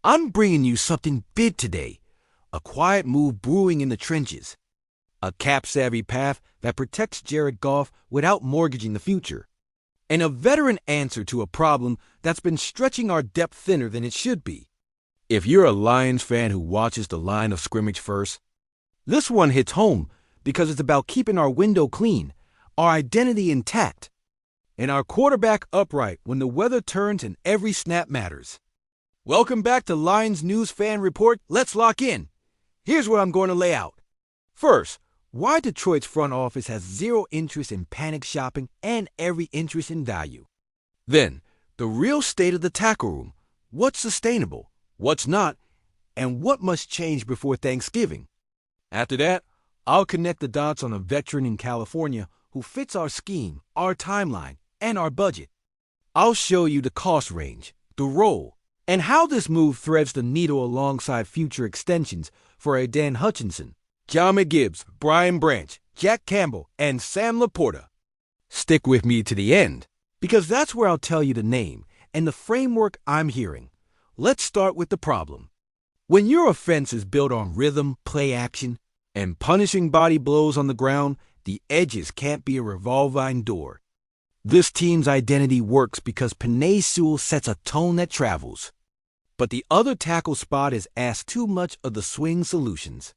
I'm bringing you something big today. A quiet move brewing in the trenches. A cap-savvy path that protects Jared Goff without mortgaging the future. And a veteran answer to a problem that's been stretching our depth thinner than it should be. If you're a Lions fan who watches the line of scrimmage first, this one hits home because it's about keeping our window clean, our identity intact, and our quarterback upright when the weather turns and every snap matters. Welcome back to Lions News Fan Report. Let's lock in. Here's what I'm going to lay out. First, why Detroit's front office has zero interest in panic shopping and every interest in value. Then, the real state of the tackle room. What's sustainable, what's not, and what must change before Thanksgiving. After that, I'll connect the dots on a veteran in California who fits our scheme, our timeline, and our budget. I'll show you the cost range, the role, and how this move threads the needle alongside future extensions for a Dan Hutchinson, John McGibbs, Brian Branch, Jack Campbell, and Sam Laporta. Stick with me to the end, because that's where I'll tell you the name and the framework I'm hearing. Let's start with the problem. When your offense is built on rhythm, play action, and punishing body blows on the ground, the edges can't be a revolving door. This team's identity works because Penei Sewell sets a tone that travels. But the other tackle spot is asked too much of the swing solutions.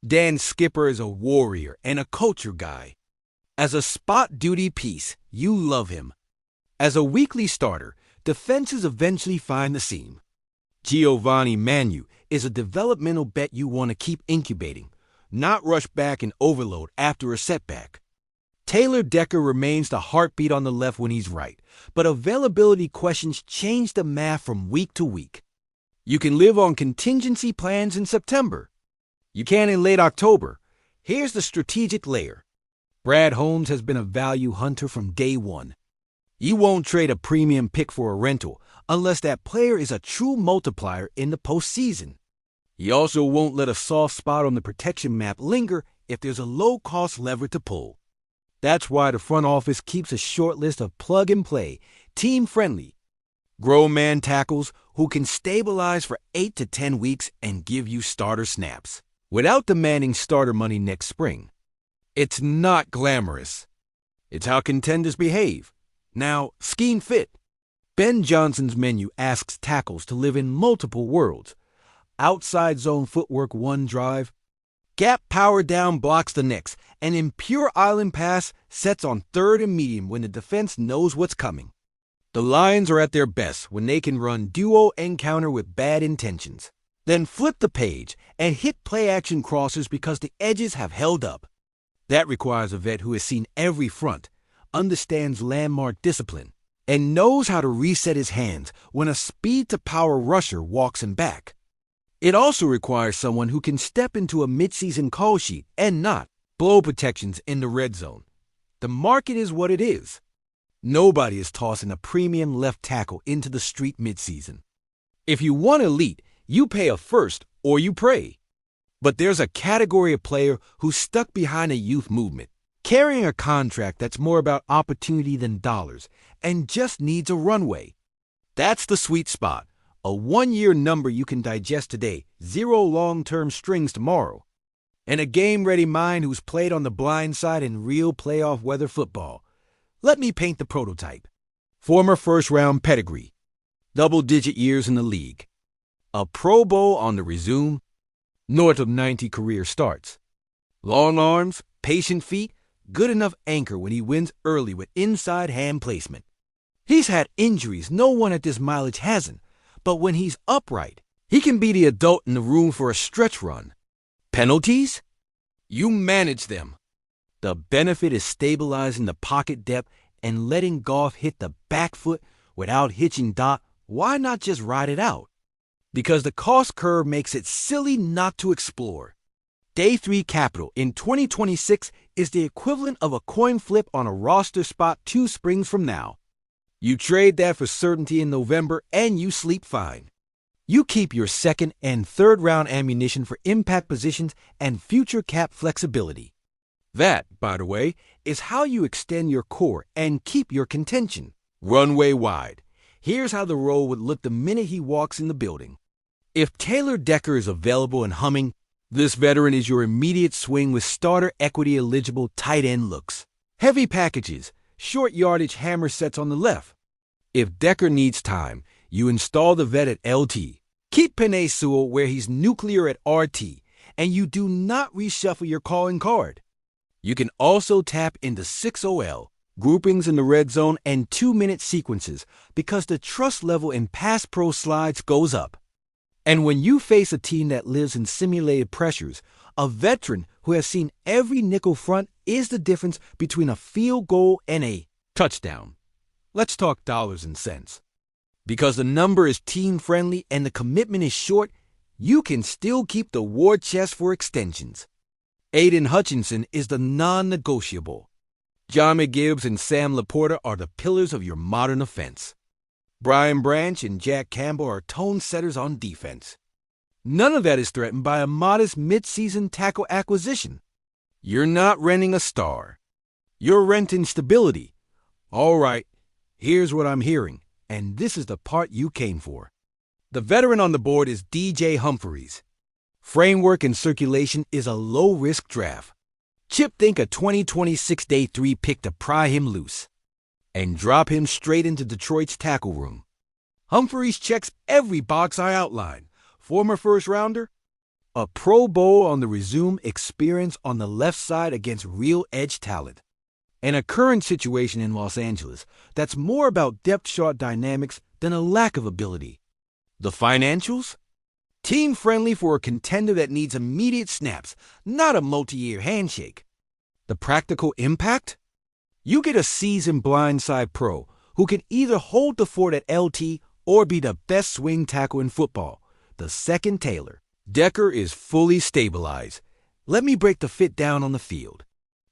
Dan Skipper is a warrior and a culture guy. As a spot duty piece, you love him. As a weekly starter, defenses eventually find the seam. Giovanni Manu is a developmental bet you want to keep incubating, not rush back and overload after a setback. Taylor Decker remains the heartbeat on the left when he's right, but availability questions change the math from week to week. You can live on contingency plans in September. You can in late October. Here's the strategic layer. Brad Holmes has been a value hunter from day one. You won't trade a premium pick for a rental unless that player is a true multiplier in the postseason. He also won't let a soft spot on the protection map linger if there's a low-cost lever to pull. That's why the front office keeps a short list of plug-and-play, team-friendly, grown man tackles who can stabilize for 8 to 10 weeks and give you starter snaps without demanding starter money next spring. It's not glamorous. It's how contenders behave. Now, scheme fit. Ben Johnson's menu asks tackles to live in multiple worlds. Outside zone footwork one drive, gap power down blocks the next, and in pure island pass sets on third and medium when the defense knows what's coming. The Lions are at their best when they can run duo and counter with bad intentions. Then flip the page and hit play-action crossers because the edges have held up. That requires a vet who has seen every front, understands landmark discipline, and knows how to reset his hands when a speed-to-power rusher walks him back. It also requires someone who can step into a midseason call sheet and not blow protections in the red zone. The market is what it is. Nobody is tossing a premium left tackle into the street midseason. If you want elite, you pay a first or you pray. But there's a category of player who's stuck behind a youth movement, carrying a contract that's more about opportunity than dollars, and just needs a runway. That's the sweet spot. A one-year number you can digest today, zero long-term strings tomorrow. And a game-ready mind who's played on the blind side in real playoff weather football. Let me paint the prototype. Former first-round pedigree. Double-digit years in the league. A Pro Bowl on the resume. North of 90 career starts. Long arms, patient feet, good enough anchor when he wins early with inside hand placement. He's had injuries no one at this mileage hasn't, but when he's upright, he can be the adult in the room for a stretch run. Penalties? You manage them. The benefit is stabilizing the pocket depth and letting Goff hit the back foot without hitching dot. Why not just ride it out? Because the cost curve makes it silly not to explore. Day 3 capital in 2026 is the equivalent of a coin flip on a roster spot 2 springs from now. You trade that for certainty in November and you sleep fine. You keep your second and third round ammunition for impact positions and future cap flexibility. That, by the way, is how you extend your core and keep your contention. Runway wide. Here's how the role would look the minute he walks in the building. If Taylor Decker is available and humming, this veteran is your immediate swing with starter equity-eligible tight end looks. Heavy packages, short yardage hammer sets on the left. If Decker needs time, you install the vet at LT. Keep Penei Sewell where he's nuclear at RT, and you do not reshuffle your calling card. You can also tap into 6OL, groupings in the red zone, and 2-minute sequences because the trust level in pass pro slides goes up. And when you face a team that lives in simulated pressures, a veteran who has seen every nickel front is the difference between a field goal and a touchdown. Let's talk dollars and cents. Because the number is team-friendly and the commitment is short, you can still keep the war chest for extensions. Aiden Hutchinson is the non-negotiable. John McGibbs and Sam Laporta are the pillars of your modern offense. Brian Branch and Jack Campbell are tone setters on defense. None of that is threatened by a modest mid-season tackle acquisition. You're not renting a star. You're renting stability. All right, here's what I'm hearing, and this is the part you came for. The veteran on the board is DJ Humphries. Framework and circulation is a low-risk draft. Chip think a 2026 day 3 pick to pry him loose and drop him straight into Detroit's tackle room. Humphries checks every box I outlined. Former first-rounder, a Pro Bowl on the resume experience on the left side against real edge talent, and a current situation in Los Angeles that's more about depth chart dynamics than a lack of ability. The financials? Team-friendly for a contender that needs immediate snaps, not a multi-year handshake. The practical impact? You get a seasoned blindside pro who can either hold the fort at LT or be the best swing tackle in football, the second Taylor. Decker is fully stabilized. Let me break the fit down on the field.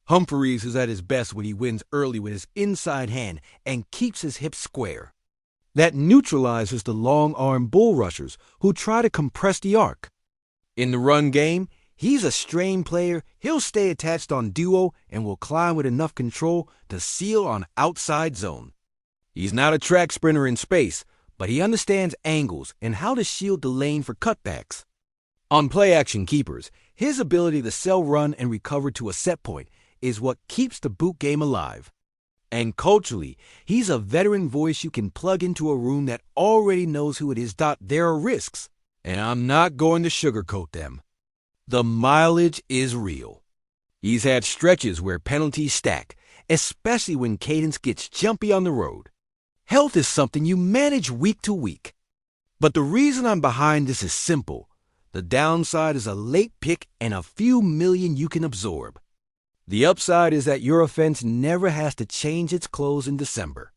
Humphries is at his best when he wins early with his inside hand and keeps his hips square. That neutralizes the long-arm bull rushers who try to compress the arc. In the run game, he's a strained player. He'll stay attached on duo and will climb with enough control to seal on outside zone. He's not a track sprinter in space, but he understands angles and how to shield the lane for cutbacks. On play-action keepers, his ability to sell run and recover to a set point is what keeps the boot game alive. And culturally, he's a veteran voice you can plug into a room that already knows who it is. There are risks, and I'm not going to sugarcoat them. The mileage is real. He's had stretches where penalties stack, especially when Cadence gets jumpy on the road. Health is something you manage week to week. But the reason I'm behind this is simple. The downside is a late pick and a few million you can absorb. The upside is that your offense never has to change its clothes in December.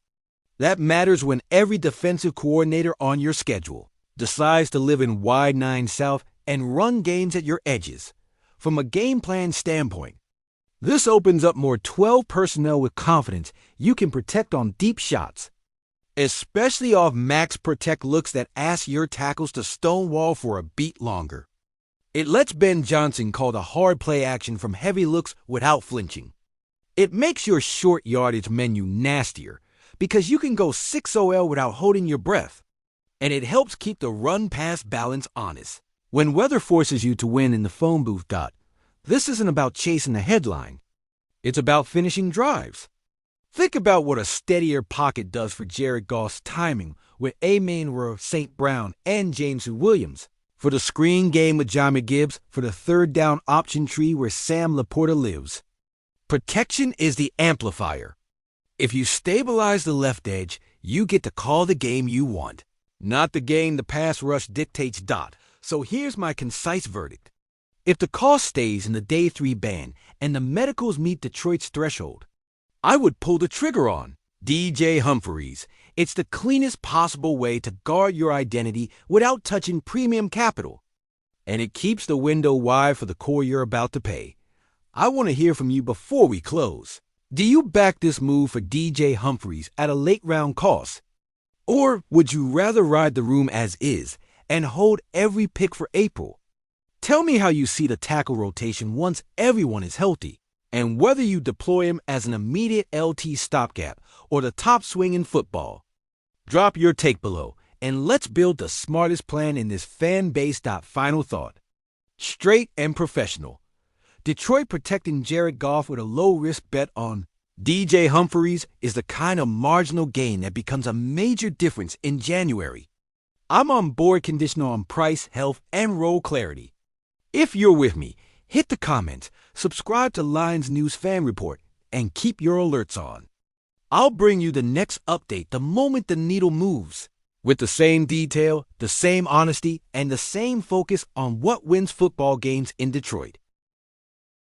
That matters when every defensive coordinator on your schedule decides to live in wide 9 South and run games at your edges. From a game plan standpoint, this opens up more 12 personnel with confidence you can protect on deep shots, especially off max protect looks that ask your tackles to stonewall for a beat longer. It lets Ben Johnson call the hard play action from heavy looks without flinching. It makes your short yardage menu nastier because you can go 6OL without holding your breath. And it helps keep the run-pass balance honest. When weather forces you to win in the phone booth, this isn't about chasing a headline. It's about finishing drives. Think about what a steadier pocket does for Jared Goff's timing with Emmanuel St. Brown and James Williams, for the screen game with John McGibbs, for the third down option tree where Sam Laporta lives. Protection is the amplifier. If you stabilize the left edge, you get to call the game you want, not the game the pass rush dictates. So here's my concise verdict. If the cost stays in the day 3 band and the medicals meet Detroit's threshold, I would pull the trigger on DJ Humphries. It's the cleanest possible way to guard your identity without touching premium capital. And it keeps the window wide for the core you're about to pay. I want to hear from you before we close. Do you back this move for DJ Humphries at a late round cost? Or would you rather ride the room as is and hold every pick for April? Tell me how you see the tackle rotation once everyone is healthy, and whether you deploy him as an immediate LT stopgap or the top swing in football. Drop your take below, and let's build the smartest plan in this fan-based. Final thought. Straight and professional. Detroit protecting Jared Goff with a low-risk bet on DJ Humphries is the kind of marginal gain that becomes a major difference in January. I'm on board conditional on price, health, and role clarity. If you're with me, hit the comments, subscribe to Lions News Fan Report, and keep your alerts on. I'll bring you the next update the moment the needle moves, with the same detail, the same honesty, and the same focus on what wins football games in Detroit.